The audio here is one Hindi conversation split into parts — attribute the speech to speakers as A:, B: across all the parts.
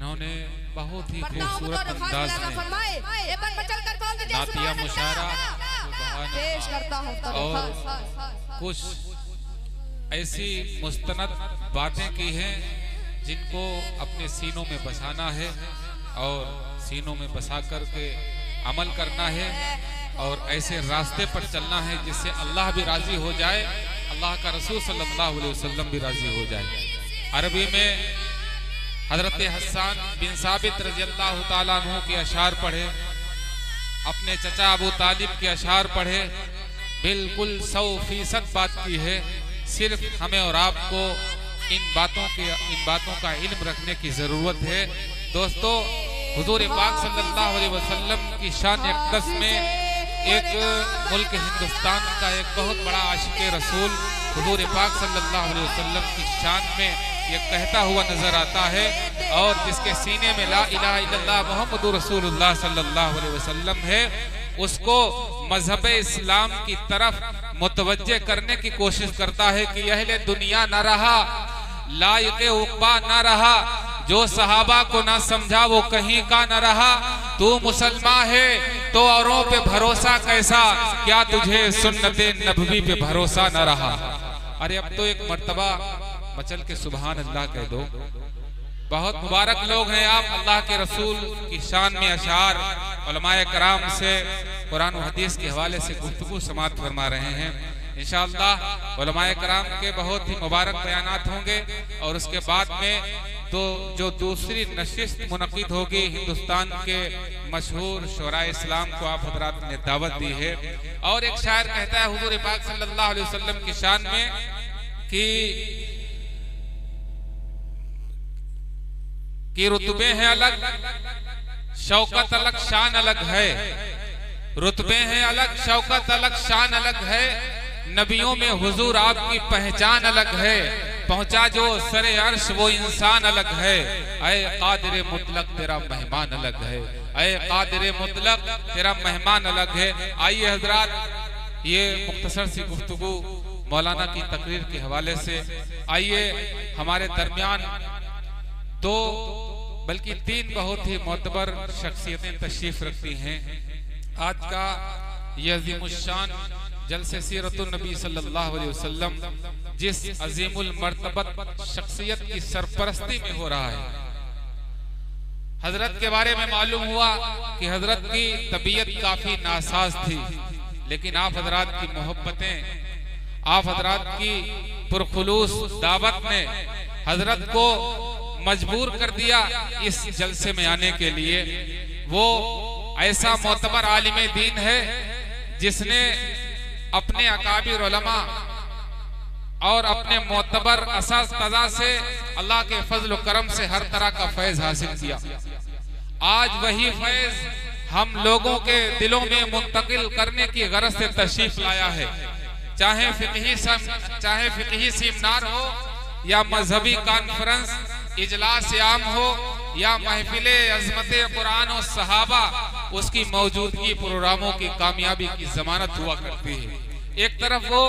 A: जिन्होंने बहुत ही खूबसूरत अंदाज में नातिया मुशायरा और कुछ ऐसी मुस्तनद बातें की हैं जिनको अपने सीनों में बसाना है और सीनों में बसा करके अमल करना है और ऐसे रास्ते पर चलना है जिससे अल्लाह भी राजी हो जाए, अल्लाह का रसूल सल्लल्लाहु अलैहि वसल्लम भी राजी हो जाए। अरबी में हजरत हसन बिन साबित रज़ियल्लाहु ताला अन्हु के अशार पढ़े, अपने चचा अबू तालिब के अशार पढ़े, बिल्कुल 100% बात की है। सिर्फ हमें और आपको इन बातों का इल्म रखने की जरूरत है। दोस्तों, हुजूर पाक सल्लल्लाहु अलैहि वसल्लम की शान अक़दस में एक मुल्क हिंदुस्तान का एक बहुत बड़ा आशिक़ रसूल हुजूर पाक सल्लल्लाहु अलैहि वसल्लम की शान में ये कहता हुआ नजर आता है, और जिसके सीने में ला इलाहा इल्लल्लाह मुहम्मदुर रसूलुल्लाह सल्लल्लाहु अलैहि वसल्लम है, उसको मजहब इस्लाम की तरफ मुतवज्जे करने की कोशिश करता है कि अहले दुनिया न रहा, लायक़े उक़बा न रहा, जो सहाबा को ना समझा वो कहीं का न रहा। तू मुसलमान है तो औरों पे भरोसा कैसा, क्या तुझे सुन्नते नबवी पे भरोसा न रहा। अरे अब तो एक मर्तबा मचल के सुभान अल्लाह कह दो। बहुत मुबारक लोग हैं आप, अल्लाह के रसूल की शान में अशार उलमाए कराम से कुरान और हदीस के हवाले से गुफ्तगू समाअत फरमा रहे हैं। इंशाअल्लाह उलमाए कराम के बहुत ही मुबारक बयानात होंगे और उसके बाद में तो जो दूसरी नशिस्त मुनक़िद होगी, हिंदुस्तान के मशहूर शुराए इस्लाम को आप हज़रात ने दावत दी है। और एक शायर कहता है हुजूर पाक सल्लल्लाहु अलैहि वसल्लम की शान में कि रुतबे हैं अलग, शौकत अलग, शान अलग है। रुतबे हैं अलग, शौकत अलग, शान अलग है। नबियों में हुजूर आपकी पहचान अलग है। पहुंचा जो सरे अर्श वो इंसान अलग है। ऐ कादिर मुतलक तेरा मेहमान अलग है। ऐ कादिर मुतलक तेरा मेहमान अलग है। आइए हजरात, ये मुख्तसर सी गुफ्तगू मौलाना की तकरीर के हवाले से। आइए हमारे दरमियान दो बल्कि तीन बहुत ही मोतबर शख्सियतें तशरीफ रखती हैं। आज का ये अज़ीमुश्शान जलसे सीरतुन नबी सल्लल्लाहु अलैहि वसल्लम जिस अजीमुल मर्तबत शख्सियत की सरपरस्ती में हो रहा है, हजरत के बारे में मालूम हुआ कि हजरत की तबीयत काफी नासाज थी, लेकिन आप हजरात की मोहब्बतें, आप हजरात की पुरखुलूस दावत ने हजरत को मजबूर कर दिया इस जलसे में आने के लिए। वो ऐसा मोतबर आलिम दीन है जिसने अपने अकाबिर उलमा और अपने मोतबर असातिज़ा से अल्लाह के फजल करम से हर तरह का फैज हासिल किया। आज वही फैज हम लोगों के दिलों में मुंतकिल करने की गरज से तशरीफ लाया है। चाहे फिक़ही सेमिनार हो या मजहबी कॉन्फ्रेंस इजलास आम हो या महफिले अज़मते कुरान और सहाबा, उसकी मौजूदगी प्रोग्रामों की कामयाबी की जमानत हुआ करती है। एक तरफ वो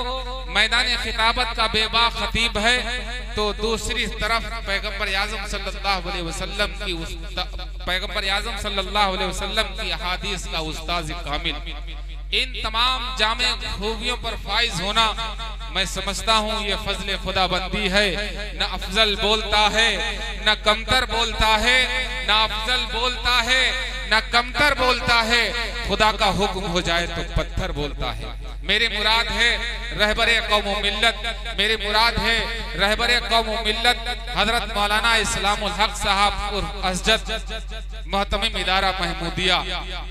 A: मैदान खिताबत का बेबाक खतीब है, तो दूसरी तरफ पैगंबर आज़म सल्लल्लाहु अलैहि वसल्लम की अहादीस का उस्ताद कामिल। इन तमाम जामे खूबियों पर फाइज होना मैं समझता हूँ ये फजल खुदाबंदी है। न अफजल बोलता है न कमतर बोलता है, न अफजल बोलता है न कमतर बोलता है। खुदा का हुक्म हो जाए तो पत्थर बोलता है। मेरी मुराद है रहबरे कौम व मिल्लत, मेरी मुराद है रहबरे कौम व मिल्लत हजरत मौलाना इस्लामुल हक साहब उर्फ असजद मोहतमिम इदारा महमूदिया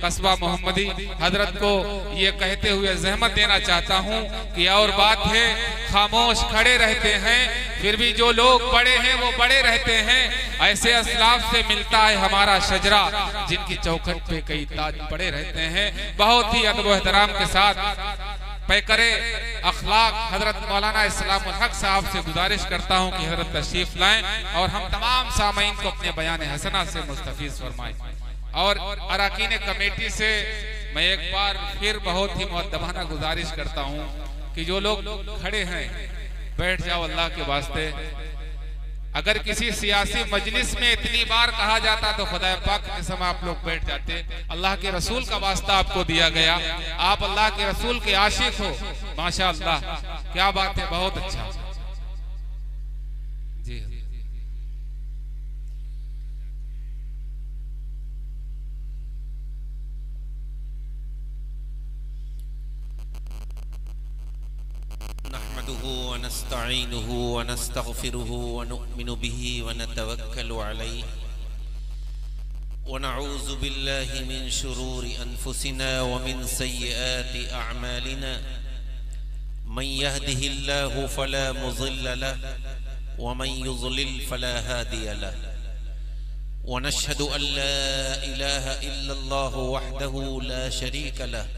A: कस्बा मोहम्मदी हजरत को ये कहते हुए जहमत देना चाहता हूँ कि और बात है, खामोश खड़े रहते हैं फिर भी जो लोग बड़े हैं वो बड़े रहते हैं। ऐसे असलाफ से मिलता है हमारा शजरा जिनकी चौखट पे कई ताज पड़े रहते हैं। बहुत ही अदब एहतराम के साथ पैकरे अखलाक हजरत मौलाना इस्लामुल हक साहब से गुजारिश करता हूँ कि हजरत तशरीफ लाएं और हम तमाम सामीन को अपने बयान हसना से मुस्तफीज फरमाएं। और अरकान कमेटी से मैं एक बार फिर बहुत ही मुअद्दबाना गुजारिश करता हूँ कि जो लोग खड़े हैं बैठ जाओ अल्लाह के वास्ते। अगर किसी सियासी मजलिस में इतनी बार कहा जाता तो खुदा पाक के समय आप लोग बैठ जाते। अल्लाह के रसूल का वास्ता आपको दिया गया, आप अल्लाह के रसूल के आशिक हो, माशाअल्लाह, क्या बात है, बहुत अच्छा जी।
B: नहमदुहु व नस्तईनुहु व नस्तगफिरुहु व नु'मिनु बिही व नतवक्कलु अलैहि व नऊज़ु बिल्लाहि मिन शुरूरि अनफुसिना व मिन सय्यिआति अअमालिना मन यहदिहिल्लाहु फला मुज़िल्ल लहु व मन युज़लिल फला हादिय लहु व नशहदु अन ला इलाहा इल्लल्लाहु वहदहु ला शरीक लहु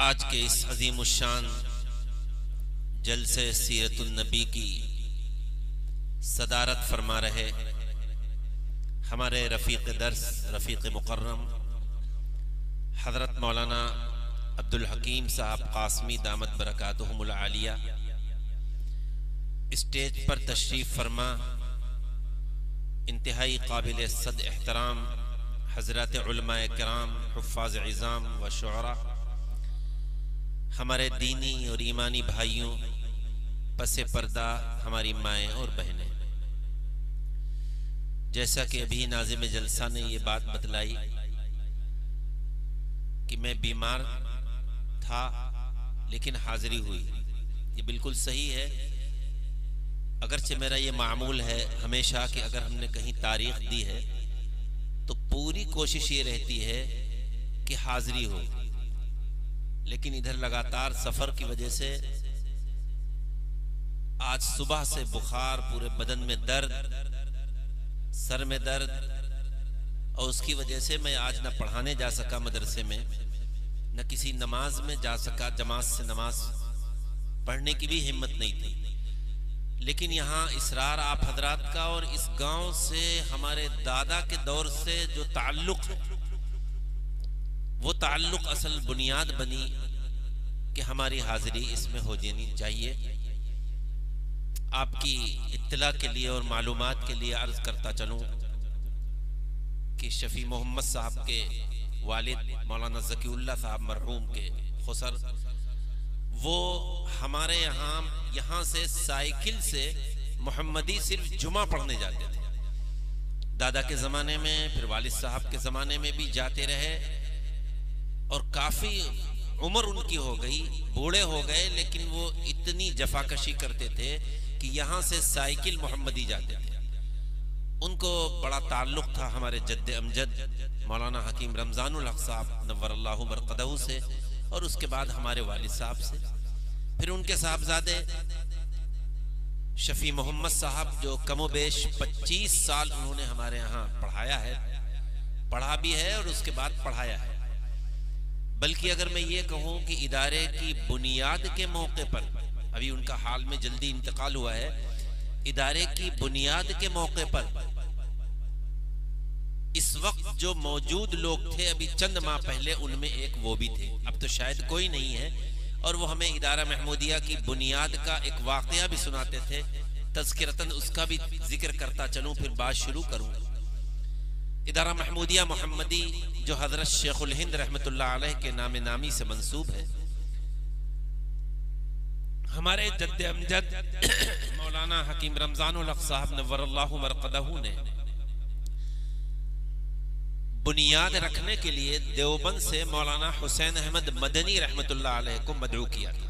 B: आज के इस अजीम शान जलसे सीरतुन नबी की सदारत फरमा रहे हमारे रफ़ीक़ दर्स रफ़ीक़ मुकर्रम हज़रत मौलाना अब्दुल हकीम साहब कासमी दामत बरकातुहुमुल आलिया स्टेज पर तशरीफ फरमा इंतहाई काबिल सद एहतराम हज़रत उलमाए किराम हुफ़्फ़ाज़ इज़ाम व शुअरा, हमारे दीनी और ईमानी भाइयों, पसे पर्दा हमारी माएँ और बहनें, जैसा कि अभी नाज़िम जलसा ने ये बात बतलाई कि मैं बीमार था लेकिन हाज़िरी हुई, ये बिल्कुल सही है। अगरचे मेरा ये मामूल है हमेशा कि अगर हमने कहीं तारीख दी है तो पूरी कोशिश ये रहती है कि हाजिरी हो, लेकिन इधर लगातार सफर की वजह से आज सुबह से बुखार, पूरे बदन में दर्द, सर में दर्द, और उसकी वजह से मैं आज न पढ़ाने जा सका मदरसे में, न किसी नमाज में जा सका, जमात से नमाज पढ़ने की भी हिम्मत नहीं थी। लेकिन यहाँ इसरार आप हजरात का और इस गांव से हमारे दादा के दौर से जो ताल्लुक है, वो ताल्लुक असल बुनियाद बनी कि हमारी हाजिरी इसमें हो जानी चाहिए। आपकी इत्तला के लिए और मालूमात के लिए अर्ज करता चलूं कि शफी मोहम्मद साहब के वालिद मौलाना ज़कीउल्लाह साहब मरहूम के खुसर, वो हमारे यहाँ से साइकिल से मोहम्मदी सिर्फ जुमा पढ़ने जाते थे। दादा के ज़माने में, फिर वालिद साहब के ज़माने में भी जाते रहे और काफ़ी उम्र उनकी हो गई, बूढ़े हो गए, लेकिन वो इतनी जफाकशी करते थे कि यहाँ से साइकिल मोहम्मदी जाते थे। उनको बड़ा ताल्लुक़ था हमारे जद्द अमजद मौलाना हकीम रमज़ानुल हक साहब नव्वरल्लाहु मरक़दहू से, और उसके बाद हमारे वालिद साहब से, फिर उनके साहबजादे शफी मोहम्मद साहब जो कमोबेश 25 साल उन्होंने हमारे यहाँ पढ़ाया है, पढ़ा भी है और उसके बाद पढ़ाया है। बल्कि अगर मैं ये कहूँ कि इदारे की बुनियाद के मौके पर, अभी उनका हाल में जल्दी इंतकाल हुआ है, इदारे की बुनियाद के मौके पर इस वक्त जो मौजूद लोग थे अभी चंद माह पहले, उनमें एक वो भी थे, अब तो शायद कोई नहीं है, और वो हमें इदारा महमूदिया की बुनियाद का एक वाकया भी सुनाते थे। तज़किरतन उसका भी जिक्र करता चलूं, फिर बात शुरू करूं। इदारा महमूदिया मोहम्मदी जो हजरत शेखुल हिंद रहमतुल्लाह अलैह के नामे नामी से मंसूब है, हमारे जद्दे अमजद मौलाना हकीम रमजानुल हक साहब नव्वरल्लाहु मरक़दहू ने बुनियाद रखने के लिए देवबंद से मौलाना हुसैन अहमद मदनी रहमतुल्लाह अलैह को मदऊ किया था।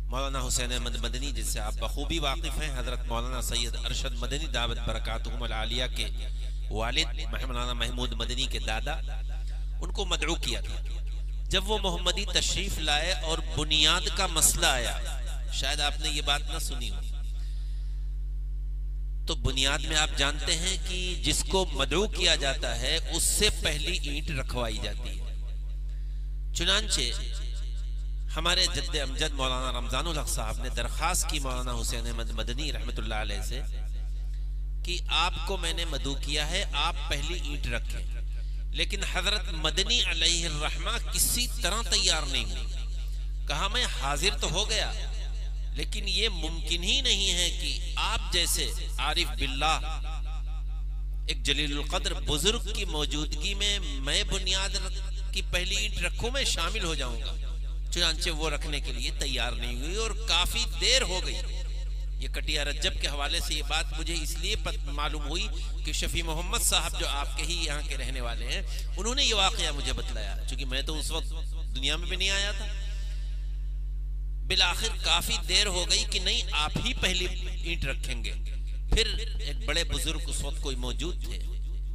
B: मौलाना हुसैन अहमद मदनी जिससे आप बखूबी वाकिफ हैं, हजरत मौलाना सैयद अरशद मदनी दावत बरकातुहुमुल आलिया के वालिद मौलाना महमूद मदनी के दादा, उनको मदऊ किया था। जब वो मोहम्मदी तशरीफ लाए और बुनियाद का मसला आया, शायद आपने ये बात ना सुनी हो, तो बुनियाद में आप जानते हैं कि जिसको मदऊ किया जाता है उससे पहली ईंट रखवाई जाती है। चुनांचे हमारे जद्दे अमजद मौलाना रमजानुल हक साहब ने दरख्वास्त की मौलाना हुसैन अहमद मदनी रहमतुल्लाह अलैह से कि आपको मैंने मदऊ किया है, आप पहली ईंट रखें। लेकिन हजरत मदनी अलैहिर्रहमा किसी तरह तैयार नहीं हुई। कहा मैं हाजिर तो हो गया, लेकिन ये मुमकिन ही नहीं है कि आप जैसे आरिफ बिल्लाह एक जलीलुल कद्र बुजुर्ग की मौजूदगी में मैं बुनियाद की पहली ईंट रखूं, मैं शामिल हो जाऊंगा। चुनांचे वो रखने के लिए तैयार नहीं हुई और काफी देर हो गई। ये कटिया रज्जब के हवाले से ये बात मुझे इसलिए मालूम हुई कि शफी मोहम्मद साहब जो आपके ही यहाँ के रहने वाले हैं, उन्होंने ये वाकया मुझे बतलाया, क्योंकि मैं तो उस वक्त दुनिया में भी नहीं आया था। बिलाखिर काफी देर हो गई कि नहीं, आप ही पहली ईंट रखेंगे। फिर एक बड़े बुजुर्ग उस वक्त कोई मौजूद थे,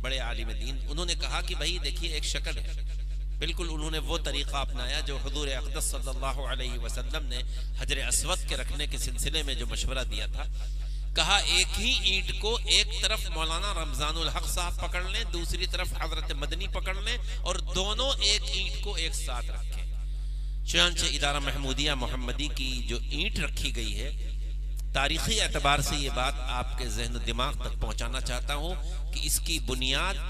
B: बड़े आलिम दीन, उन्होंने कहा कि भाई देखिए एक शक्ल है। बिल्कुल उन्होंने वो तरीका अपनाया जो हुजूर अक़दस सल्लल्लाहु अलैहि वसल्लम ने हजर अस्वद के रखने के सिलसिले में जो मशवरा दिया था। कहा एक ही ईंट को एक तरफ मौलाना रमजानुल हक साहब पकड़ लें, दूसरी तरफ हजरत मदनी पकड़ लें और दोनों एक ईंट को एक साथ रखें। चुनांचे इदारा महमूदिया मोहम्मदी की जो ईंट रखी गई है, तारीखी एतबार से ये बात आपके जहन दिमाग तक पहुंचाना चाहता हूं कि इसकी बुनियाद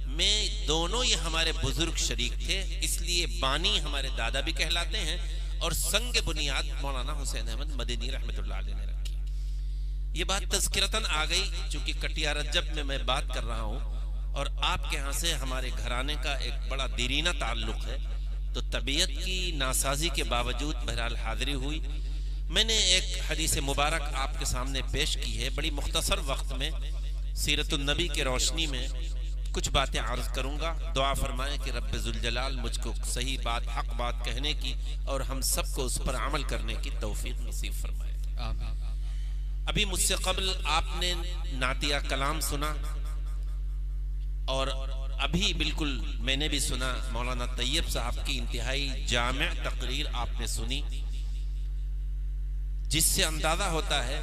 B: में दोनों ये हमारे बुजुर्ग शरीक थे, इसलिए बानी हमारे दादा भी कहलाते हैं, और संग बुनियाद मौलाना हुसैन अहमद मदनी रहमतुल्लाह अलैह ने रखी। ये बात तज़किरतन आ गई, चूंकि कटिया रज्जब में मैं बात कर रहा हूँ और आपके यहाँ से हमारे घराने का एक बड़ा दीरीना ताल्लुक है, तो तबीयत की नासाजी के बावजूद बहरहाल हाजिरी हुई। मैंने एक हदीस मुबारक आपके सामने पेश की है, बड़ी मुख्तसर वक्त में सीरतुन नबी के रोशनी में कुछ बातें अर्ज करूंगा। दुआ फरमाएं कि रब्बे जुल जलाल मुझको सही बात, हक बात कहने की और हम सबको उस पर अमल करने की तौफीक नसीब फरमाए। आमीन। अभी मुझसे कबल आपने नातिया कलाम सुना और अभी बिल्कुल मैंने भी सुना मौलाना तैयब साहब की इंतहाई जामे तकरीर आपने सुनी, जिससे अंदाजा होता है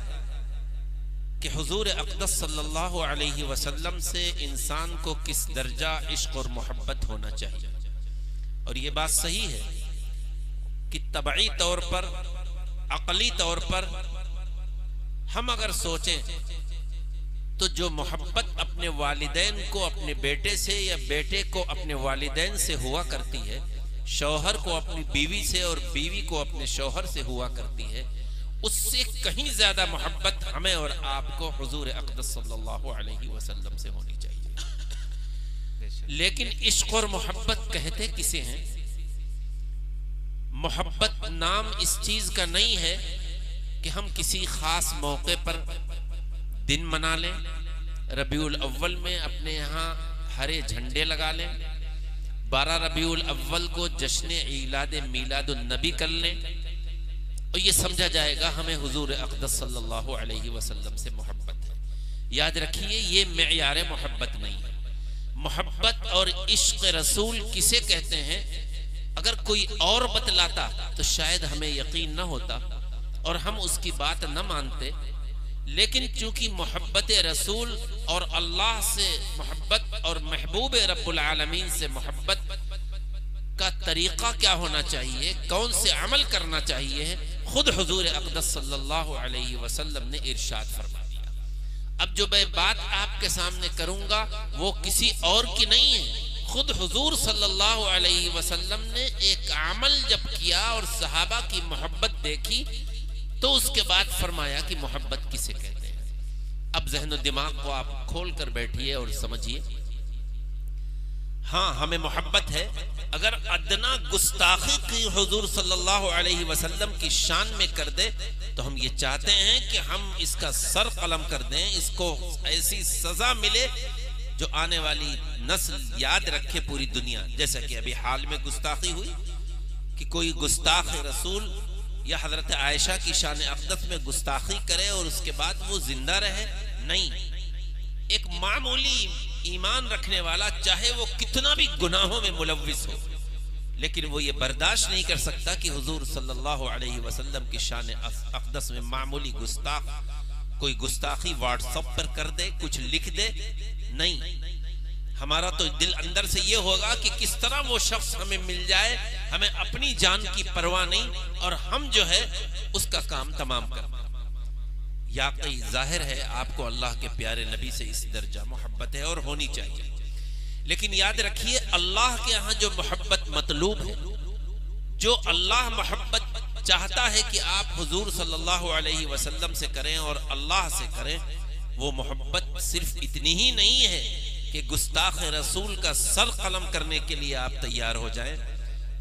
B: कि हुजूर अक़दस सल्लल्लाहु अलैहि वसल्लम से इंसान को किस दर्जा इश्क और मोहब्बत होना चाहिए। और ये बात सही है कि तबई तौर पर, अक़ली तौर पर हम अगर सोचें तो जो मोहब्बत अपने वालिदैन को अपने बेटे से या बेटे को अपने वालिदैन से हुआ करती है, शौहर को अपनी बीवी से और बीवी को अपने शौहर से हुआ करती है, उससे कहीं ज्यादा मोहब्बत हमें और आपको हुजूर अक़दस सल्लल्लाहु अलैहि वसल्लम से होनी चाहिए। लेकिन इश्क और मोहब्बत कहते किसे हैं? मोहब्बत नाम इस चीज का नहीं है कि हम किसी खास मौके पर दिन मना लें, रबीउल अव्वल में अपने यहाँ हरे झंडे लगा लें, 12 रबीउल अव्वल को जश्न ईलाद मीलादुन नबी कर लें और ये समझा जाएगा हमें हुजूर अक़दस सल्लल्लाहु अलैहि वसल्लम से मोहब्बत है। याद रखिए, ये मेयार मोहब्बत नहीं है। मोहब्बत और इश्क रसूल किसे कहते हैं, अगर कोई और बतलाता तो शायद हमें यकीन न होता और हम उसकी बात न मानते। लेकिन चूंकि मोहब्बत रसूल और अल्लाह से मोहब्बत और महबूब रब्बुल आलमीन से मोहब्बत का तरीका क्या होना चाहिए, कौन से अमल करना चाहिए, खुद हुजूर अक़दस सल्लल्लाहु अलैहि वसल्लम ने इरशाद फरमा दिया। अब जो मैं बात आपके सामने करूंगा वो किसी और की नहीं है, खुद हुजूर सल्लल्लाहु अलैहि वसल्लम ने एक अमल जब किया और सहाबा की मोहब्बत देखी तो उसके बाद फरमाया कि मोहब्बत किसे कहते हैं। अब ज़हन दिमाग को आप खोल कर बैठिए और समझिए। हाँ हमें मोहब्बत है, अगर अदना गुस्ताखी की हुजूर सल्लल्लाहु अलैहि वसल्लम की शान में कर दे तो हम ये चाहते हैं कि हम इसका सर कलम कर दें, इसको ऐसी सजा मिले जो आने वाली नस्ल याद रखे पूरी दुनिया। जैसा कि अभी हाल में गुस्ताखी हुई कि कोई गुस्ताख रसूल या हजरत आयशा की शान अक़दस में गुस्ताखी करे और उसके बाद वो जिंदा रहे, नहीं। एक मामूली ईमान रखने वाला चाहे वो कितना भी गुनाहों में मुलव्विस हो, लेकिन वो ये बर्दाश्त नहीं कर सकता कि हुजूर सल्लल्लाहु अलैहि वसल्लम की शान अक़दस में मामूली गुस्ताख कोई गुस्ताखी व्हाट्सएप पर कर दे, कुछ लिख दे, नहीं। हमारा तो दिल अंदर से ये होगा कि किस तरह वो शख्स हमें मिल जाए, हमें अपनी जान की परवाह नहीं, और हम जो है उसका काम तमाम कर। या कई जाहिर है आपको अल्लाह के प्यारे नबी से इस दर्जा मोहब्बत है और होनी चाहिए, लेकिन याद रखिए अल्लाह के यहाँ जो मोहब्बत मतलूब है, जो अल्लाह मोहब्बत चाहता है कि आप हुजूर सल्लल्लाहु अलैहि वसल्लम से करें और अल्लाह से करें, वो मोहब्बत सिर्फ इतनी ही नहीं है कि गुस्ताख रसूल का सर कलम करने के लिए आप तैयार हो जाएं,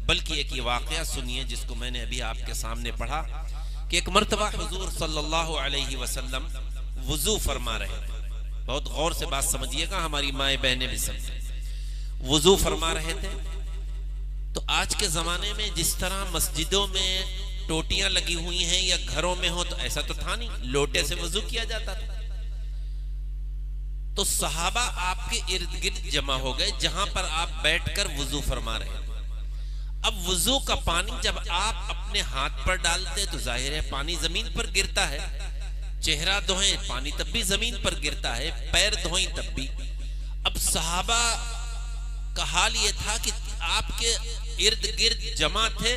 B: बल्कि एक ये वाकया सुनिए जिसको मैंने अभी आपके सामने पढ़ा कि एक मर्तबा हुजूर सल्लल्लाहु अलैहि वसल्लम वुजू फरमा रहे थे। बहुत गौर से बात समझिएगा, हमारी माएं बहनें भी समझें। वुजू फरमा रहे थे तो आज के जमाने में जिस तरह मस्जिदों में टोटियां लगी हुई हैं या घरों में हो, तो ऐसा तो था नहीं, लोटे से वुजू किया जाता था। तो सहाबा आपके इर्द गिर्द जमा हो गए जहां पर आप बैठकर वुजू फरमा रहे थे। अब वुजू का पानी जब आप अपने हाथ पर डालते तो जाहिर है पानी जमीन पर गिरता है, चेहरा धोएं पानी तब भी जमीन पर गिरता है, पैर धोएं तब भी। अब सहाबा का हाल ये था कि आपके इर्द गिर्द जमा थे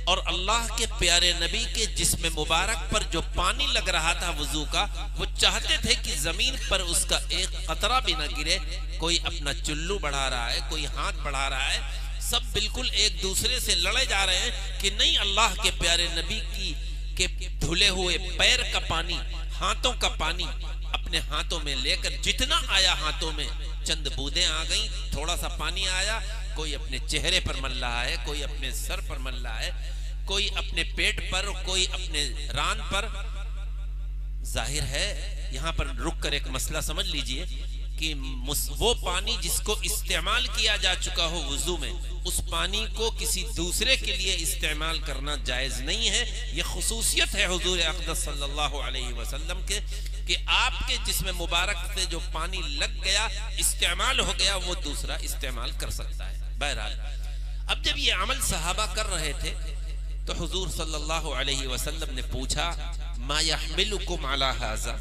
B: और अल्लाह के प्यारे नबी के जिस्म मुबारक पर जो पानी लग रहा था वुजू का, वो चाहते थे कि जमीन पर उसका एक कतरा भी ना गिरे। कोई अपना चुल्लू बढ़ा रहा है, कोई हाथ बढ़ा रहा है, सब बिल्कुल एक दूसरे से लड़े जा रहे हैं कि नहीं अल्लाह के प्यारे नबी के धुले हुए पैर का पानी, हाथों का पानी अपने हाथों में लेकर, जितना आया हाथों में चंद बूंदें आ गई, थोड़ा सा पानी आया, कोई अपने चेहरे पर मल रहा है, कोई अपने सर पर मल रहा है, कोई अपने पेट पर, कोई अपने रान पर। जाहिर है यहां पर रुककर एक मसला समझ लीजिए कि वो पानी जिसको इस्तेमाल किया जा चुका हो वुजू में, उस पानी को किसी दूसरे के लिए इस्तेमाल करना जायज नहीं है। यह खुसूसियत है हुजूर अक़दस सल्लल्लाहु अलैहि वसल्लम के कि आपके जिस्म मुबारक से जो पानी लग गया, इस्तेमाल हो गया, वो दूसरा इस्तेमाल कर सकता है। बहरहाल अब जब ये अमल सहाबा कर रहे थे तो हुजूर सल्लल्लाहु अलैहि वसल्लम ने पूछा, मा यहमिलुकुम अला हाज़ा,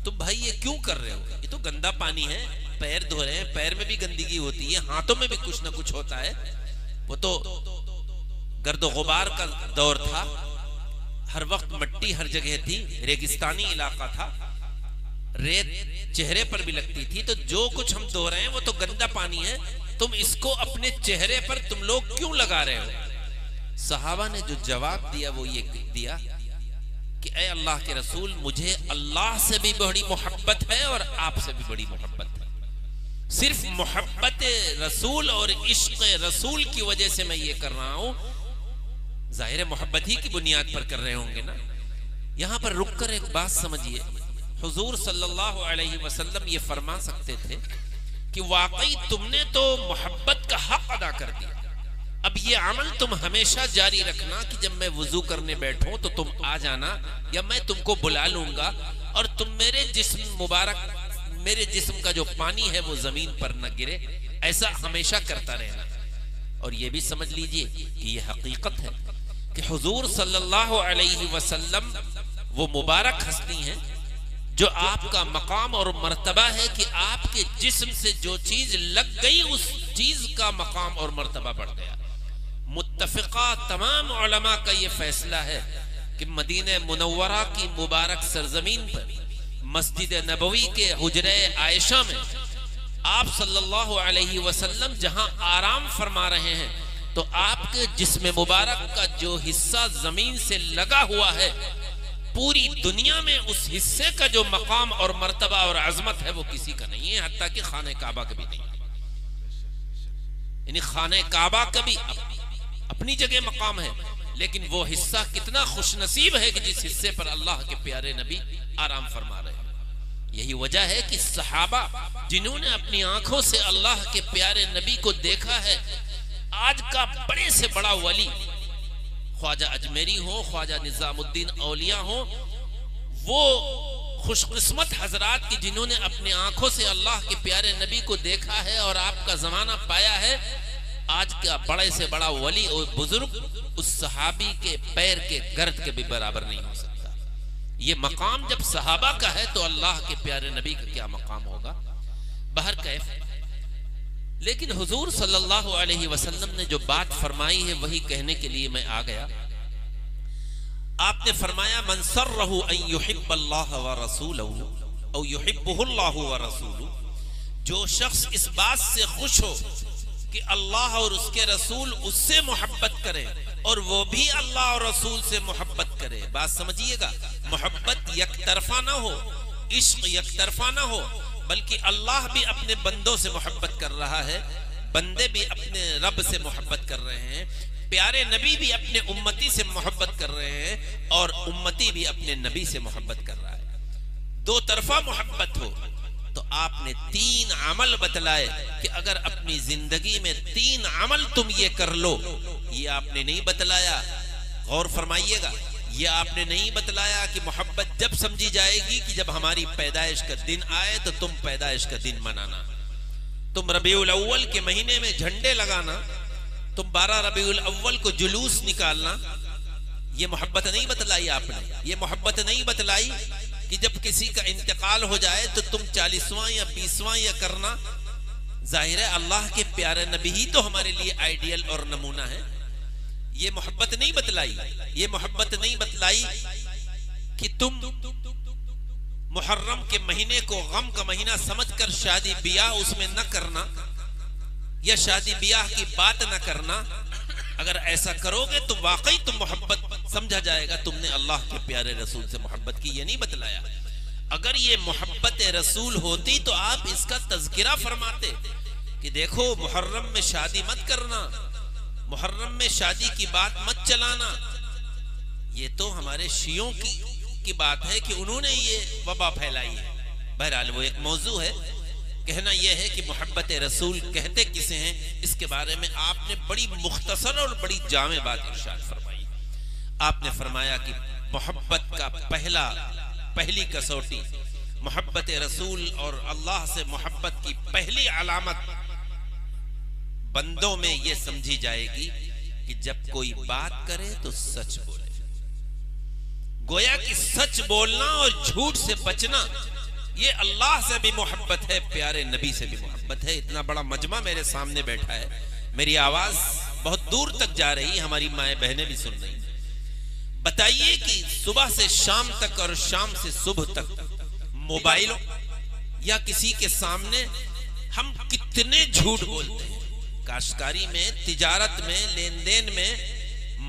B: तुम भाई ये क्यों कर रहे हो? ये तो गंदा पानी है, पैर धो रहे हैं, पैर में भी गंदगी होती है, हाथों में भी कुछ ना कुछ होता है। वो तो गर्द गुबार का दौर था, हर वक्त मिट्टी हर जगह थी, रेगिस्तानी इलाका था, रेत चेहरे पर भी लगती थी, तो जो कुछ हम धो रहे हैं वो तो गंदा पानी है, तुम इसको अपने चेहरे पर तुम लोग क्यों लगा रहे हो? सहाबा ने जो जवाब दिया वो ये दिया कि ऐ अल्लाह के रसूल, मुझे अल्लाह से भी बड़ी मोहब्बत है और आपसे भी बड़ी मोहब्बत है। सिर्फ मोहब्बत रसूल और इश्क रसूल की वजह से मैं ये कर रहा हूं। जाहिर मोहब्बत ही की बुनियाद पर कर रहे होंगे ना। यहां पर रुककर एक बात समझिए, हुजूर सल्लल्लाहु अलैहि वसल्लम ये फरमा सकते थे कि वाकई तुमने तो मोहब्बत का हक अदा कर दिया, अब ये अमल तुम हमेशा जारी रखना कि जब मैं वुजू करने बैठूं तो तुम आ जाना, या मैं तुमको बुला लूंगा और तुम मेरे जिस्म मुबारक, मेरे जिस्म का जो पानी है वो जमीन पर न गिरे, ऐसा हमेशा करता रहना। और ये भी समझ लीजिए कि ये हकीकत है कि हुजूर सल्लल्लाहु अलैहि वसल्लम वो मुबारक हस्ती हैं जो आपका मकाम और मर्तबा है कि आपके जिस्म से जो चीज लग गई उस चीज का मकाम और मर्तबा बढ़ गया। मुत्तफिका तमाम उलमा का ये फैसला है कि मदीने मुनव्वरा की मुबारक सरजमीन पर मस्जिद नबवी के हुजरे आयशा में आप सल्लल्लाहु अलैहि वसल्लम जहां आराम फरमा रहे हैं, तो आपके जिस्म मुबारक का जो हिस्सा जमीन से लगा हुआ है, पूरी दुनिया में उस हिस्से का जो मकाम और मर्तबा और अजमत है वो किसी का नहीं है, हत्ता कि खाने काबा का भी नहीं। यानी खाने काबा का भी अपनी जगह मकाम है, लेकिन वो हिस्सा कितना खुशनसीब है कि जिस हिस्से पर अल्लाह के प्यारे नबी आराम फरमा रहे हैं। यही वजह है कि सहाबा जिन्होंने अपनी आंखों से अल्लाह के प्यारे नबी को देखा है, आज का बड़े से बड़ा वली, ख्वाजा अजमेरी हो, ख्वाजा निजामुद्दीन औलिया हो, वो खुशकिस्मत हजरात की जिन्होंने अपनी आंखों से अल्लाह के प्यारे नबी को देखा है और आपका जमाना पाया है, आज का बड़े से बड़ा वली और बुजुर्ग उस सहाबी के पैर के गर्द के भी बराबर नहीं हो सकता। ये मकाम जब सहाबा का है तो अल्लाह के प्यारे नबी का क्या मकाम होगा। बहर कैफ, लेकिन हुजूर सल्लल्लाहु अलैहि वसल्लम ने जो बात फरमाई है वही कहने के लिए मैं आ गया। आपने फरमाया मन सर्रहु अन युहिब्बल्लाह व रसूलहु औ युहिब्बुहुल्लाहु व रसूलुहु, जो शख्स इस बात से खुश हो कि अल्लाह और उसके रसूल उससे मोहब्बत करें और वो भी अल्लाह और रसूल से मोहब्बत करे। बात समझिएगा, मोहब्बत यकतरफा ना हो, इश्क यकतरफा ना हो, बल्कि अल्लाह भी अपने बंदों से मोहब्बत कर रहा है, बंदे भी अपने रब से मोहब्बत कर रहे हैं, प्यारे नबी भी अपने उम्मती से मोहब्बत कर रहे हैं और उम्मती भी अपने नबी से मोहब्बत कर रहा है। दो तरफा मोहब्बत हो। तो आपने 3 अमल बतलाए कि अगर अपनी जिंदगी में 3 अमल तुम ये कर लो, ये आपने नहीं बतलाया, गौर फरमाइएगा, ये आपने नहीं बतलाया कि मोहब्बत जब समझी जाएगी कि जब हमारी पैदाइश का दिन आए तो तुम पैदाइश का दिन मनाना, तुम रबीउल अव्वल के महीने में झंडे लगाना, तुम 12 रबीउल अव्वल को जुलूस निकालना, ये मोहब्बत नहीं बतलाई आपने। ये मोहब्बत नहीं बतलाई कि जब किसी का इंतकाल हो जाए तो तुम 40वां या 20वां या करना। जाहिर है अल्लाह के प्यारे नबी ही तो हमारे लिए आइडियल और नमूना है। ये मोहब्बत नहीं बतलाई। ये मोहब्बत नहीं बतलाई कि तुम मुहर्रम के महीने को गम का महीना समझकर शादी ब्याह उसमें न करना या शादी ब्याह की बात न करना। अगर ऐसा करोगे तो वाकई तुम मोहब्बत समझा जाएगा तुमने अल्लाह के प्यारे रसूल से मोहब्बत की। ये नहीं बतलाया। अगर ये मोहब्बत रसूल होती तो आप इसका तज़किरा फरमाते कि देखो मुहर्रम में शादी मत करना, मुहर्रम में शादी की बात मत चलाना। ये तो हमारे शियों की बात है कि उन्होंने ये वबा फैलाई है। बहरहाल वो एक मौजू है। कहना यह है कि मोहब्बत रसूल कहते किसे हैं, इसके बारे में आपने बड़ी मुख्तसर और बड़ी जामे बात इरशाद फरमाई। आपने फरमाया कि मोहब्बत का पहली कसौटी, मोहब्बत रसूल और अल्लाह से मोहब्बत की पहली अलामत बंदों में यह समझी जाएगी कि जब कोई बात करे तो सच बोले। गोया कि सच बोलना और झूठ से बचना, ये अल्लाह से भी मोहब्बत है, प्यारे नबी से भी मोहब्बत है। इतना बड़ा मजमा मेरे सामने बैठा है, मेरी आवाज बहुत दूर तक जा रही, हमारी माएं बहनें भी सुन रही। बताइए कि सुबह से शाम तक और शाम से सुबह तक मोबाइलों या किसी के सामने हम कितने झूठ बोलते हैं। काश्तकारी में, तिजारत में, लेन देन में,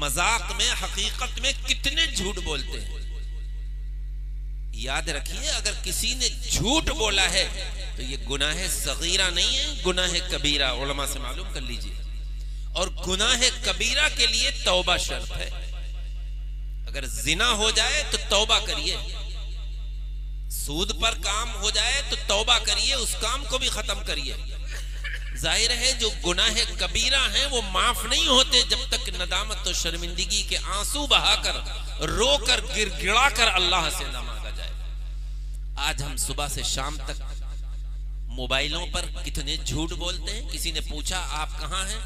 B: मजाक में, हकीकत में कितने झूठ बोलते हैं। याद रखिए, अगर किसी ने झूठ बोला है तो ये गुनाह सगीरा नहीं है, गुनाह कबीरा। उलमा से मालूम कर लीजिए। और गुनाह कबीरा के लिए तौबा शर्त है। अगर जिना हो जाए तो तौबा करिए, सूद पर काम हो जाए तो तौबा करिए, उस काम को भी खत्म करिए। जाहिर है जो गुनाह कबीरा हैं वो माफ नहीं होते जब तक नदामत और शर्मिंदगी के आंसू बहाकर, रोकर, गिड़गिड़ाकर अल्लाह से ना मांगा जाए। आज हम सुबह से शाम तक मोबाइलों पर कितने झूठ बोलते हैं। किसी ने पूछा आप कहाँ हैं,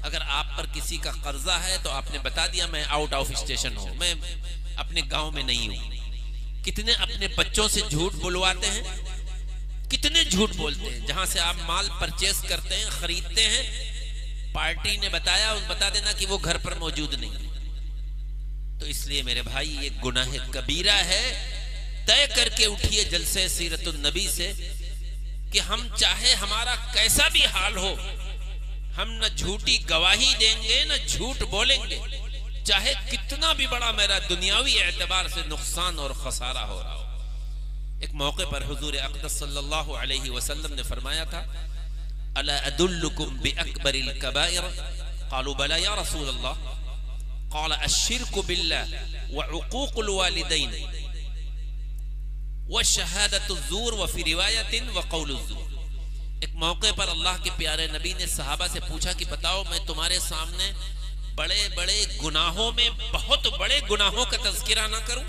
B: अगर आप पर किसी का कर्जा है तो आपने बता दिया मैं आउट ऑफ स्टेशन हूं, मैं अपने गांव में नहीं हूं। कितने अपने बच्चों से झूठ बुलवाते हैं, कितने झूठ बोलते हैं। जहां से आप माल परचेस करते हैं, खरीदते हैं, पार्टी ने बताया, बता देना कि वो घर पर मौजूद नहीं। तो इसलिए मेरे भाई ये गुनाह कबीरा है। तय करके उठिए जलसे सीरतुन नबी से कि हम चाहे हमारा कैसा भी हाल हो, हम न झूठी गवाही देंगे न झूठ बोलेंगे, चाहे कितना भी बड़ा मेरा दुनियावी एतबार से नुकसान और खसारा हो रहा हो। एक मौके पर हुजूर अक़दस सल्लल्लाहु अलैहि वसल्लम ने फरमाया था, अला अदुल्लुकुम बिअकबरिल कबाइर क़ालू बला या रसूल अल्लाह क़ाल अश्शिर्कु बिल्लाह व उक़ूक़ुल वालिदैन व शहादतुज़ ज़ूर व फ़ी रिवायतिन व क़ौलुज़ ज़ूर। एक मौके पर अल्लाह के प्यारे नबी ने सहाबा से पूछा कि बताओ मैं तुम्हारे सामने बड़े बड़े गुनाहों में बहुत बड़े गुनाहों का तज़किरा ना करूं,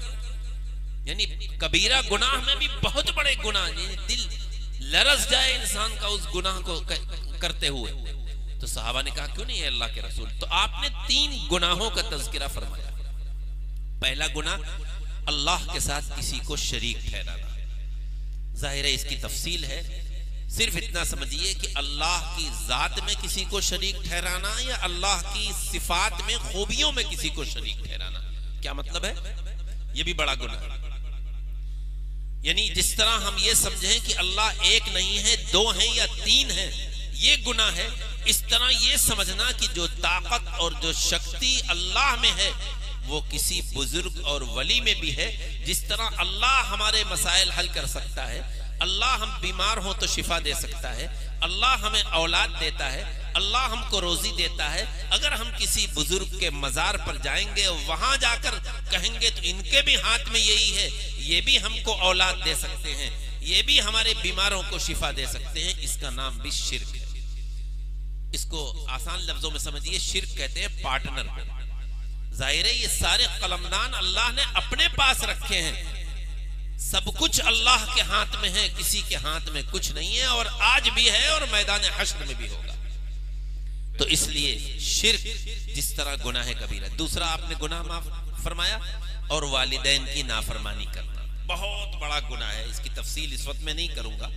B: यानी कबीरा गुनाह में भी बहुत बड़े गुनाह, दिल लरस जाए इंसान का उस गुनाह को करते हुए। तो सहाबा ने कहा क्यों नहीं है अल्लाह के रसूल। तो आपने 3 गुनाहों का तज़किरा फरमाया। पहला गुनाह अल्लाह के साथ किसी को शरीक ठहराना। जाहिर है इसकी तफसील है, सिर्फ इतना समझिए कि अल्लाह की जात में किसी को शरीक ठहराना या अल्लाह की सिफात में, खूबियों में किसी को शरीक ठहराना, क्या मतलब है? यह भी बड़ा गुनाह है। यानी जिस तरह हम ये समझें कि अल्लाह एक नहीं है, 2 हैं या 3 हैं, ये गुनाह है, इस तरह ये समझना कि जो ताकत और जो शक्ति अल्लाह में है वो किसी बुजुर्ग और वली में भी है। जिस तरह अल्लाह हमारे मसाइल हल कर सकता है, अल्लाह हम बीमार हो तो शिफा दे सकता है, अल्लाह हमें औलाद देता है, अल्लाह हमको रोजी देता है। अगर हम किसी बुजुर्ग के मजार पर जाएंगे और वहां जाकर कहेंगे तो इनके भी हाथ में यही है, ये भी हमको औलाद दे सकते हैं, ये भी हमारे बीमारों को शिफा दे सकते हैं, इसका नाम भी शिर्क है। इसको आसान लफ्जों में समझिए, शिर्क कहते हैं पार्टनर को। जाहिर है ये सारे कलमदान अल्लाह ने अपने पास रखे हैं, सब कुछ अल्लाह के हाथ में है, किसी के हाथ में कुछ नहीं है, और आज भी है और मैदान हश्र में भी होगा। तो इसलिए शिर्क जिस तरह गुनाह कबीरा। दूसरा आपने गुनाह माफ फरमाया, और वालिदैन की नाफरमानी करना बहुत बड़ा गुनाह है। इसकी तफसील इस वक्त में नहीं करूंगा,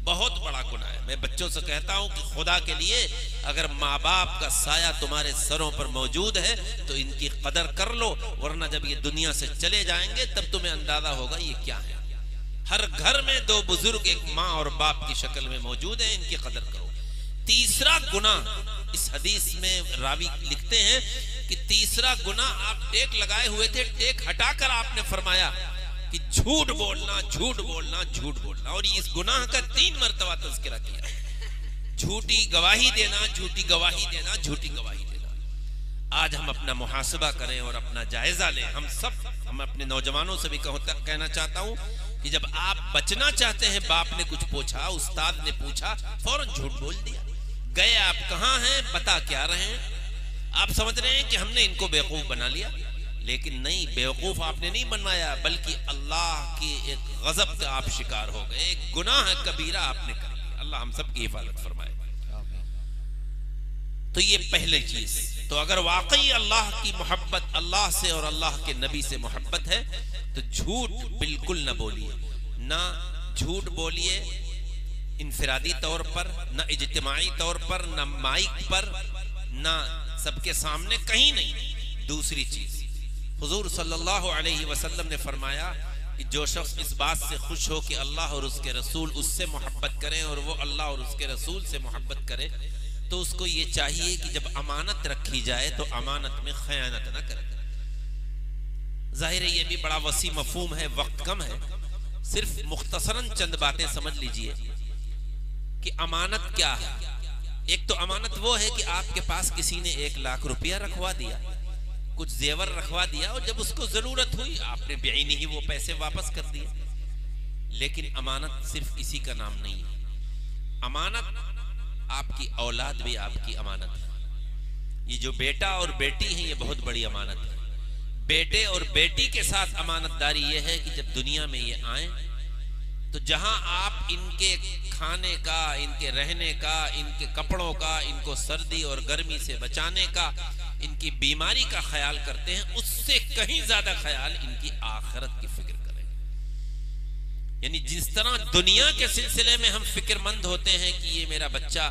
B: बहुत बड़ा गुनाह है। मैं बच्चों से कहता हूं कि खुदा के लिए अगर माँ बाप का साया तुम्हारे सरों पर मौजूद है तो इनकी कदर कर लो, वरना जब ये दुनिया से चले जाएंगे तब तुम्हें अंदाजा होगा ये क्या है। हर घर में 2 बुजुर्ग एक माँ और बाप की शक्ल में मौजूद है, इनकी कदर करो। तीसरा गुनाह, इस हदीस में रावी लिखते हैं कि तीसरा गुनाह, आप टेक लगाए हुए थे, टेक हटाकर आपने फरमाया कि झूठ बोलना, झूठ बोलना, झूठ बोलना, और इस गुनाह का 3 मरतबा तज़किरा किया। झूठी गवाही देना, झूठी गवाही देना, झूठी गवाही देना। आज हम अपना मुहासबा करें और अपना जायजा लें। हम अपने नौजवानों से भी कहना चाहता हूं कि जब आप बचना चाहते हैं, बाप ने कुछ पूछा, उस्ताद ने पूछा, फौरन झूठ बोल दिया। गए आप कहां हैं, बता क्या रहे हैं? आप समझ रहे हैं कि हमने इनको बेवकूफ बना लिया, लेकिन नहीं, बेवकूफ आपने नहीं बनवाया, बल्कि अल्लाह की एक गजब का आप शिकार हो गए, एक गुनाह कबीरा आपने कर लिया। अल्लाह हम सब की हिफाजत फरमाए। तो ये पहली चीज। तो अगर वाकई अल्लाह की मोहब्बत, अल्लाह से और अल्लाह के नबी से मोहब्बत है, तो झूठ बिल्कुल न बोलिए। ना झूठ बोलिए इनफिरादी तौर पर, न इज्तिमाई तौर पर, न माइक पर, न सबके सामने, कहीं नहीं। दूसरी चीज, हुजूर सल्लल्लाहु अलैहि वसल्लम ने फरमाया कि जो शख्स इस बात से खुश हो कि अल्लाह और उसके रसूल उससे मोहब्बत करें और वो अल्लाह और उसके रसूल से मोहब्बत करे, तो उसको ये चाहिए कि जब अमानत रखी जाए तो अमानत में खयानत न करे। जाहिर है ये भी बड़ा वसी मफहूम है, वक्त कम है, सिर्फ मुख्तसरन चंद बातें समझ लीजिए कि अमानत क्या है। एक तो अमानत वो है कि आपके पास किसी ने 1 लाख रुपया रखवा दिया, कुछ जेवर रखवा दिया, और जब उसको जरूरत हुई आपने बेईनी ही वो पैसे वापस कर दिए। लेकिन अमानत सिर्फ इसी का नाम नहीं है। अमानत आपकी औलाद भी आपकी अमानत है। ये जो बेटा और बेटी है, ये बहुत बड़ी अमानत है। बेटे और बेटी के साथ अमानतदारी ये है कि जब दुनिया में ये आए तो जहां आप इनके खाने का, इनके रहने का, इनके कपड़ों का, इनको सर्दी और गर्मी से बचाने का, इनकी बीमारी का ख्याल करते हैं, उससे कहीं ज्यादा ख्याल इनकी आखिरत की फिक्र करें। यानी जिस तरह दुनिया के सिलसिले में हम फिक्रमंद होते हैं कि ये मेरा बच्चा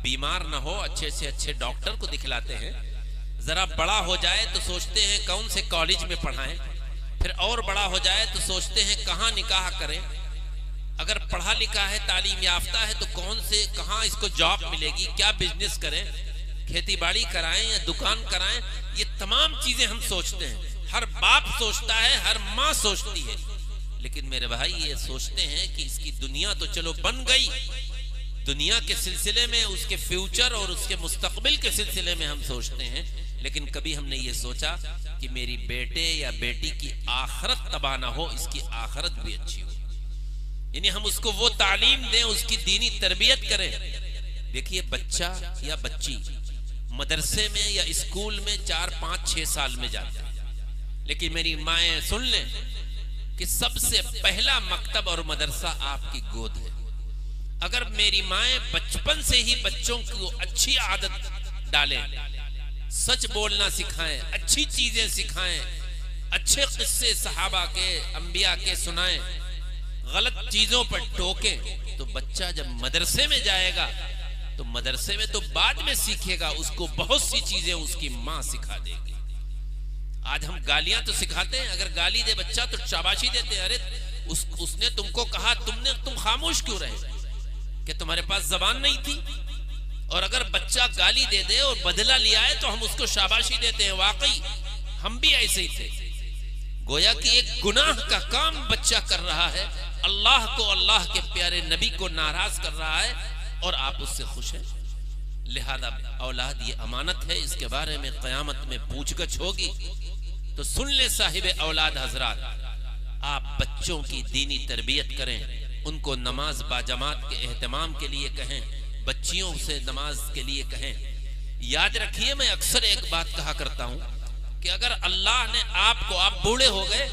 B: बीमार ना हो, अच्छे से अच्छे डॉक्टर को दिखलाते हैं, जरा बड़ा हो जाए तो सोचते हैं कौन से कॉलेज में पढ़ाएं, फिर और बड़ा हो जाए तो सोचते हैं कहां निकाह करें, अगर पढ़ा लिखा है, तालीम याफ्ता है, तो कहां इसको जॉब मिलेगी, क्या बिजनेस करें, खेती बाड़ी कराएं या दुकान कराएं, ये तमाम चीजें हम सोचते हैं। हर बाप सोचता है, हर माँ सोचती है। लेकिन मेरे भाई ये सोचते हैं कि इसकी दुनिया तो चलो बन गई, दुनिया के सिलसिले में, उसके फ्यूचर और उसके मुस्तकबिल के सिलसिले में हम सोचते हैं, लेकिन कभी हमने ये सोचा कि मेरी बेटे या बेटी की आखिरत तबाह ना हो, इसकी आखिरत भी अच्छी हो। यानी हम उसको वो तालीम दें, उसकी दीनी तरबियत करें। देखिए, बच्चा या बच्ची मदरसे में या स्कूल में 4, 5, 6 साल में जाता है, लेकिन मेरी माएँ सुन लें कि सबसे पहला मकतब और मदरसा आपकी गोद है। अगर मेरी माएँ बचपन से ही बच्चों को अच्छी आदत डालें, सच बोलना सिखाएं, अच्छी चीजें सिखाएं, अच्छे किस्से सहाबा के, अंबिया के सुनाएं, गलत चीजों पर टोकें, तो बच्चा जब मदरसे में जाएगा तो मदरसे में तो बाद में सीखेगा, उसको बहुत सी चीजें उसकी माँ सिखा देगी। आज हम गालियां तो सिखाते हैं, अगर गाली दे बच्चा तो शाबाशी देते हैं, अरे उसने तुमको कहा, तुम खामोश क्यों रहे, कि तुम्हारे पास जबान नहीं थी। और अगर बच्चा गाली दे दे और बदला लिया है तो हम उसको शाबाशी देते हैं। वाकई हम भी ऐसे ही थे। गोया कि एक गुनाह का काम बच्चा कर रहा है, अल्लाह को, अल्लाह के प्यारे नबी को नाराज कर रहा है, और आप उससे खुश हैं। लिहाजा औलाद ये अमानत है, इसके बारे में क़यामत में पूछगछ होगी। तो सुन ले साहिब औलाद हजरात, आप बच्चों की दीनी तरबियत करें, उनको नमाज बाजमात के एहतमाम के लिए कहें, बच्चियों से नमाज के लिए कहें। याद रखिए, मैं अक्सर एक बात कहा करता हूं कि अगर अल्लाह ने आपको, आप बूढ़े हो गए,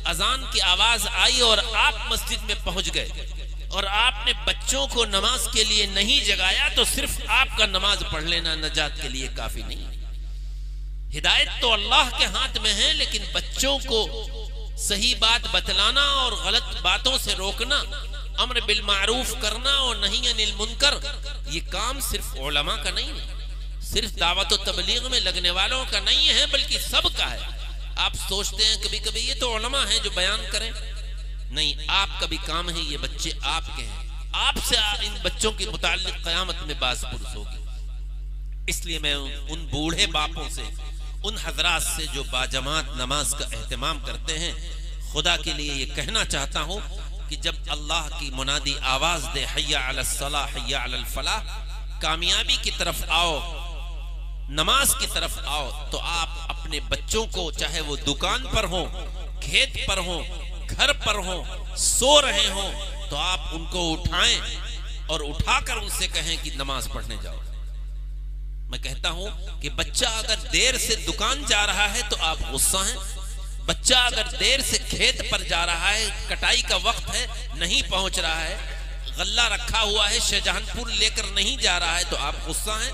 B: अजान की आवाज आई और आप मस्जिद में पहुंच गए और आपने बच्चों को नमाज के लिए नहीं जगाया, तो सिर्फ आपका नमाज पढ़ लेना नजात के लिए काफी नहीं है। हिदायत तो अल्लाह के हाथ में है, लेकिन बच्चों को सही बात बतलाना और गलत बातों से रोकना, अम्र बिल मारूफ करना और नहीं अनिल मुनकर, ये काम सिर्फ उलमा का नहीं है, सिर्फ दावत और तबलीग में लगने वालों का नहीं है, बल्कि सबका है। आप सोचते हैं कभी कभी ये तो उलमा हैं जो बयान करें, नहीं, आपका भी काम है, ये बच्चे आपके हैं, आपसे इन बच्चों के मुताल्लिक क़यामत में बात पुरुष होगी। इसलिए मैं उन बूढ़े बापों से, उन हजरात से जो बाजमात नमाज का एहतमाम करते हैं, खुदा के लिए ये कहना चाहता हूँ कि जब अल्लाह की मुनादी आवाज दे, हय्या अलस सलाह, हय्या अलल फलाह, कामयाबी की तरफ आओ, नमाज की तरफ आओ, तो आप अपने बच्चों को, चाहे वो दुकान पर हो, खेत पर हो, घर पर हो, सो रहे हो, तो आप उनको उठाएं और उठाकर उनसे कहें कि नमाज पढ़ने जाओ। मैं कहता हूं कि बच्चा अगर देर से दुकान जा रहा है तो आप गुस्सा हैं, बच्चा अगर देर से खेत पर जा रहा है, कटाई का वक्त है, नहीं पहुंच रहा है, गल्ला रखा हुआ है, शाहजहानपुर लेकर नहीं जा रहा है, तो आप गुस्सा हैं।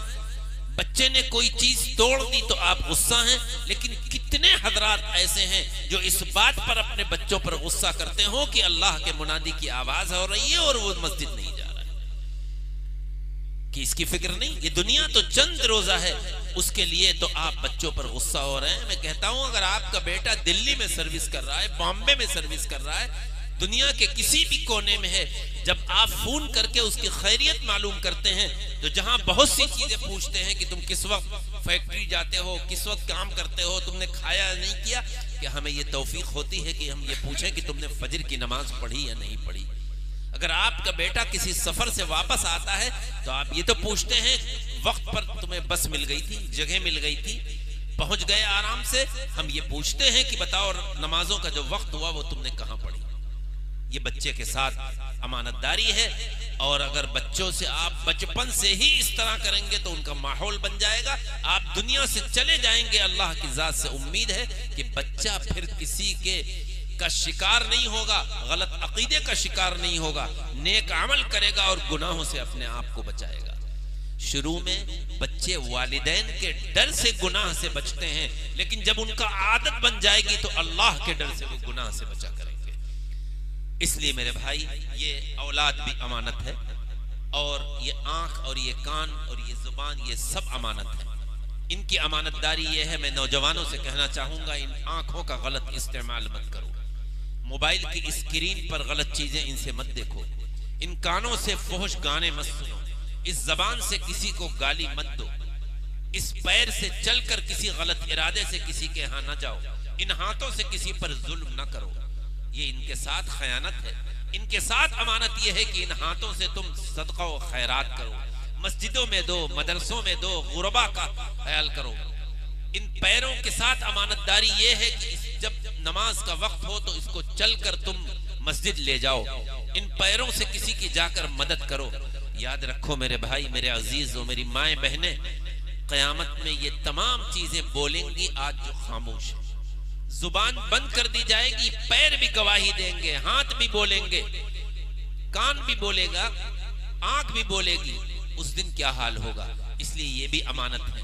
B: बच्चे ने कोई चीज तोड़ दी तो आप गुस्सा हैं। लेकिन कितने हजरात ऐसे हैं जो इस बात पर अपने बच्चों पर गुस्सा करते हो कि अल्लाह के मुनादी की आवाज हो रही है और वो मस्जिद नहीं जा रहा है, कि इसकी फिक्र नहीं, ये दुनिया तो चंद रोजा है, उसके लिए तो आप बच्चों पर गुस्सा हो रहे हैं। मैं कहता हूं, अगर आपका बेटा दिल्ली में सर्विस कर रहा है, बॉम्बे में सर्विस कर रहा है, दुनिया के किसी भी कोने में है, जब आप फोन करके उसकी खैरियत मालूम करते हैं, तो जहां बहुत सी चीजें पूछते हैं कि तुम किस वक्त फैक्ट्री जाते हो, किस वक्त काम करते हो, तुमने खाया नहीं किया, कि हमें ये तौफीक होती है कि हम ये पूछें कि तुमने फजर की नमाज पढ़ी या नहीं पढ़ी। अगर आपका बेटा किसी सफर से वापस आता है तो आप ये तो पूछते हैं वक्त पर तुम्हें बस मिल गई थी, जगह मिल गई थी, पहुंच गए आराम से। हम ये पूछते हैं कि बताओ नमाजों का जो वक्त हुआ वो तुमने कहां पढ़ी। ये बच्चे के साथ अमानतदारी है, और अगर बच्चों से आप बचपन से ही इस तरह करेंगे तो उनका माहौल बन जाएगा, आप दुनिया से चले जाएंगे। अल्लाह की जात से उम्मीद है कि बच्चा फिर किसी का शिकार नहीं होगा, गलत अकीदे का शिकार नहीं होगा, नेक अमल करेगा और गुनाहों से अपने आप को बचाएगा। शुरू में बच्चे वालिदैन के डर से गुनाह से बचते हैं, लेकिन जब उनका आदत बन जाएगी तो अल्लाह के डर से वो गुनाह से बचा करेंगे। इसलिए मेरे भाई, ये औलाद भी अमानत है, और ये आंख और ये कान और ये जुबान, ये सब अमानत है। इनकी अमानतदारी ये है, मैं नौजवानों से कहना चाहूंगा, इन आंखों का गलत इस्तेमाल मत करो, मोबाइल की स्क्रीन पर गलत चीजें इनसे मत देखो, इन कानों से फहश गाने मत सुनो, इस जबान से किसी को गाली मत दो, इस पैर से चलकर किसी गलत इरादे से किसी के यहाँ न जाओ, इन हाथों से किसी पर जुल्म न करो। ये इनके साथ खयानत है, इनके साथ अमानत यह है कि इन हाथों से तुम सदका व खैरात करो, मस्जिदों में दो, मदरसों में दो, गुरबा का ख्याल करो। इन पैरों के साथ अमानतदारी ये है कि जब नमाज का वक्त हो तो इसको चलकर तुम मस्जिद ले जाओ। इन पैरों से किसी की जाकर मदद करो। याद रखो मेरे भाई, मेरे अजीज और मेरी माएं बहनें, क़यामत में ये तमाम चीजें बोलेंगी आज जो खामोश है। जुबान बंद कर दी जाएगी, पैर भी गवाही देंगे, हाथ भी बोलेंगे, कान भी बोलेगा, आंख भी बोलेगी। उस दिन क्या हाल होगा? इसलिए ये भी अमानत है।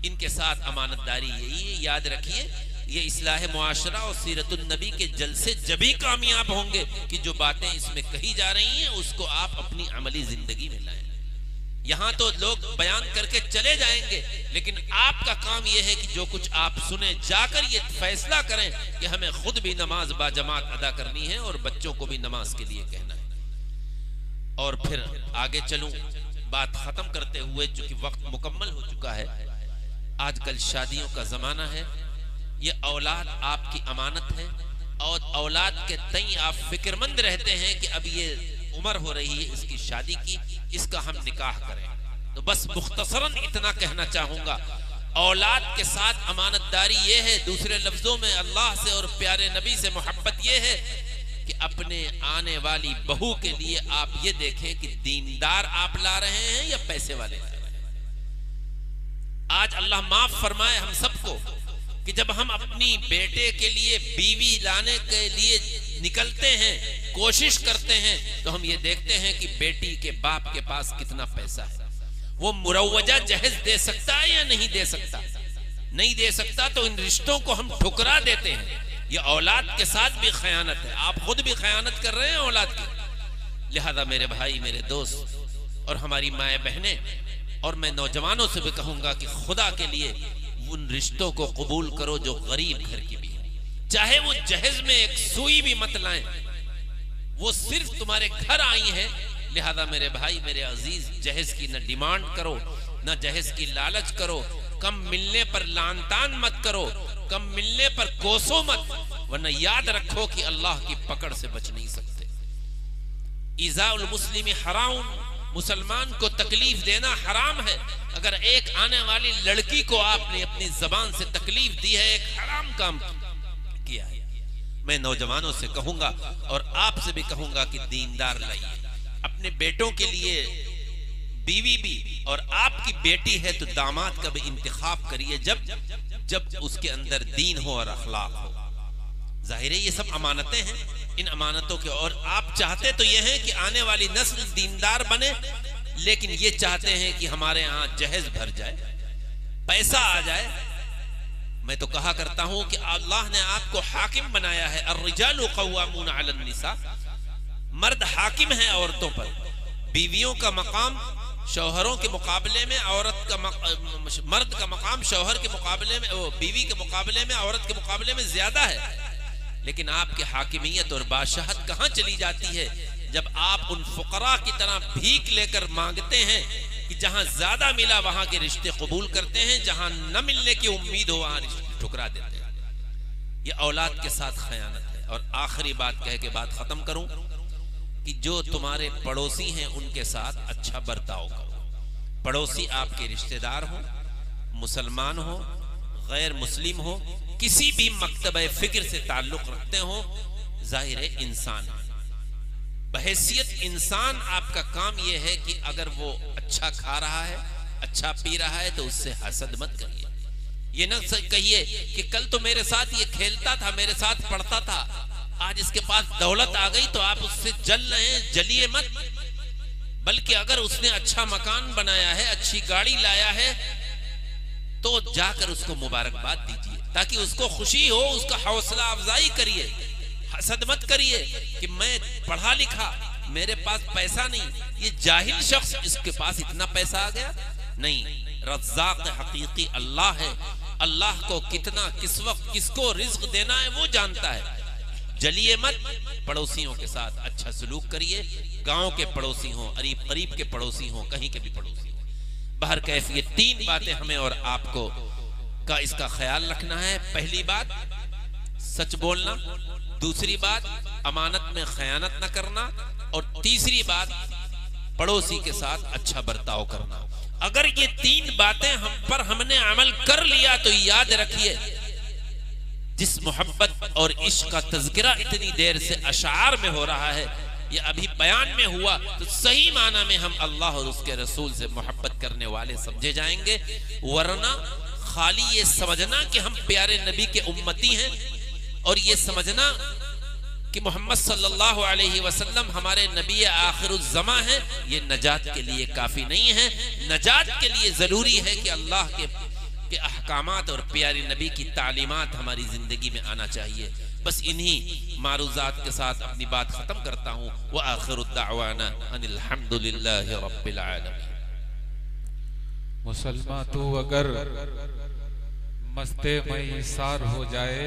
B: इनके साथ अमानतदारी यही है। याद रखिए, ये इस्लाह मुआशरा और सीरतुन नबी के जलसे जभी कामयाब होंगे कि जो बातें इसमें कही जा रही हैं उसको आप अपनी अमली जिंदगी में लाएं। यहाँ तो लोग बयान करके चले जाएंगे, लेकिन आपका काम यह है कि जो कुछ आप सुने जाकर ये फैसला करें कि हमें खुद भी नमाज बाजमात अदा करनी है और बच्चों को भी नमाज के लिए कहना है। और फिर आगे चलूं, बात खत्म करते हुए, चूंकि वक्त मुकम्मल हो चुका है। आजकल शादियों का जमाना है। ये औलाद आपकी अमानत है और औलाद के तई आप फिक्रमंद रहते हैं कि अब ये उम्र हो रही है इसकी शादी की, इसका हम निकाह करें। तो बस मुख्तसरन इतना कहना चाहूंगा, औलाद के साथ अमानतदारी ये है, दूसरे लफ्जों में अल्लाह से और प्यारे नबी से मोहब्बत ये है कि अपने आने वाली बहू के लिए आप ये देखें कि दीनदार आप ला रहे हैं या पैसे वाले ला रहे हैं। आज अल्लाह माफ फरमाए हम सबको कि जब हम अपनी बेटे के लिए बीवी लाने के लिए निकलते हैं, कोशिश करते हैं, तो हम ये देखते हैं कि बेटी के बाप के पास कितना पैसा है। वो मुरव्वजा जहेज दे सकता है या नहीं दे सकता? नहीं दे सकता, तो इन रिश्तों को हम ठुकरा देते हैं। ये औलाद के साथ भी खयानत है। आप खुद भी खयानत कर रहे हैं औलाद की। लिहाजा मेरे भाई, मेरे दोस्त और हमारी माए बहनें, और मैं नौजवानों से भी कहूंगा कि खुदा के लिए उन रिश्तों को कबूल करो जो गरीब घर की भी है। चाहे वो जहेज में एक सुई भी मत लाएं, वो सिर्फ तुम्हारे घर आई है। लिहाजा मेरे भाई, मेरे अजीज, जहेज की न डिमांड करो, न जहेज की लालच करो। कम मिलने पर लानतान मत करो, कम मिलने पर कोसो मत, वरना याद रखो कि अल्लाह की पकड़ से बच नहीं सकते। इज़ाउल मुस्लिमी हराम, मुसलमान को तकलीफ देना हराम है। अगर एक आने वाली लड़की को आपने अपनी जबान से तकलीफ दी है, एक हराम काम किया है। मैं नौजवानों से कहूंगा और आपसे भी कहूंगा कि दीनदार लाइए अपने बेटों के लिए। बीवी भी, और आपकी बेटी है तो दामाद का भी इंतखाब करिए जब उसके अंदर दीन हो और अखलाक हो। जाहिर है ये सब अमानतें हैं। इन अमानतों के, और आप चाहते तो ये हैं कि आने वाली नस्ल दीनदार बने, लेकिन ये चाहते हैं कि हमारे यहाँ जहेज भर जाए, पैसा आ जाए। मैं तो कहा करता हूं कि अल्लाह ने आपको हाकिम बनाया है। अर्रिजालु क़व्वामून अलन निसा, मर्द हाकिम है औरतों पर। बीवियों का मकाम शौहरों के मुकाबले में मर्द का मकाम शौहर के मुकाबले में, बीवी के मुकाबले में, औरत के मुकाबले में ज्यादा है। लेकिन आपकी हाकिमियत और बादशाहत कहां चली जाती है जब आप उन फुकरा की तरह भीख लेकर मांगते हैं कि जहां ज्यादा मिला वहां के रिश्ते कबूल करते हैं, जहां न मिलने की उम्मीद हो वहां रिश्ते ठुकरा देते हैं। ये औलाद के साथ खयानत है। और आखिरी बात कह के बात खत्म करूं कि जो तुम्हारे पड़ोसी हैं उनके साथ अच्छा बर्ताव करो। पड़ोसी आपके रिश्तेदार हो, मुसलमान हो, गैर मुस्लिम हो, किसी भी मकतबे फिक्र से ताल्लुक रखते हो, जाहिर है इंसान है। बहैसियत इंसान आपका काम यह है कि अगर वो अच्छा खा रहा है, अच्छा पी रहा है, तो उससे हसद मत करिए। ये न कहिए कि कल तो मेरे साथ ये खेलता था, मेरे साथ पढ़ता था, आज इसके पास दौलत आ गई तो आप उससे जल रहे हैं। जलिए मत, बल्कि अगर उसने अच्छा मकान बनाया है, अच्छी गाड़ी लाया है, तो जाकर उसको मुबारकबाद दीजिए ताकि उसको खुशी हो, उसका हौसला अफजाई करिए। हसद मत करिए कि मैं पढ़ा लिखा, मेरे पास पैसा नहीं, ये जाहिल शख्स, इसके पास इतना पैसा आ गया। नहीं, रज़्ज़ाक़ हकीकी अल्लाह है। अल्लाह को कितना, किस वक्त, किसको रिज़्क़ देना है वो जानता है। जलिए मत, पड़ोसियों के साथ अच्छा सलूक करिए। गांव के पड़ोसी हों, करीब के पड़ोसी हों, कहीं के भी पड़ोसी हों। बहर कैफ ये 3 बातें हमें और आपको का इसका ख्याल रखना है। पहली बात, सच बोलना। दूसरी बात अमानत में खयानत न करना, और तीसरी बात पड़ोसी के साथ अच्छा बर्ताव करना। अगर ये 3 बातें हम पर हमने अमल कर लिया तो याद रखिए, जिस मोहब्बत और इश्क का तज़किरा इतनी देर से अशार में हो रहा है, ये अभी बयान में हुआ, तो सही माना में हम अल्लाह और उसके रसूल से मोहब्बत करने वाले समझे जाएंगे। वरना खाली ये समझना कि हम प्यारे नबी के उम्मती हैं और ये समझना कि मोहम्मद सल्लल्लाहु अलैहि वसल्लम हमारे नबी आखिरुज़्ज़मा हैं, ये नजात के लिए काफी नहीं है। नजात के लिए जरूरी है कि अल्लाह के अहकामात और प्यारे नबी की तालीमात हमारी जिंदगी में आना चाहिए। बस इन्हीं मारूजात के साथ अपनी बात खत्म करता हूँ। व आखिरु दावाना अनिल हम्दुलिल्लाहि रब्बिल आलमीन।
A: मुसलमान तो अगर मस्ते मई सार हो जाए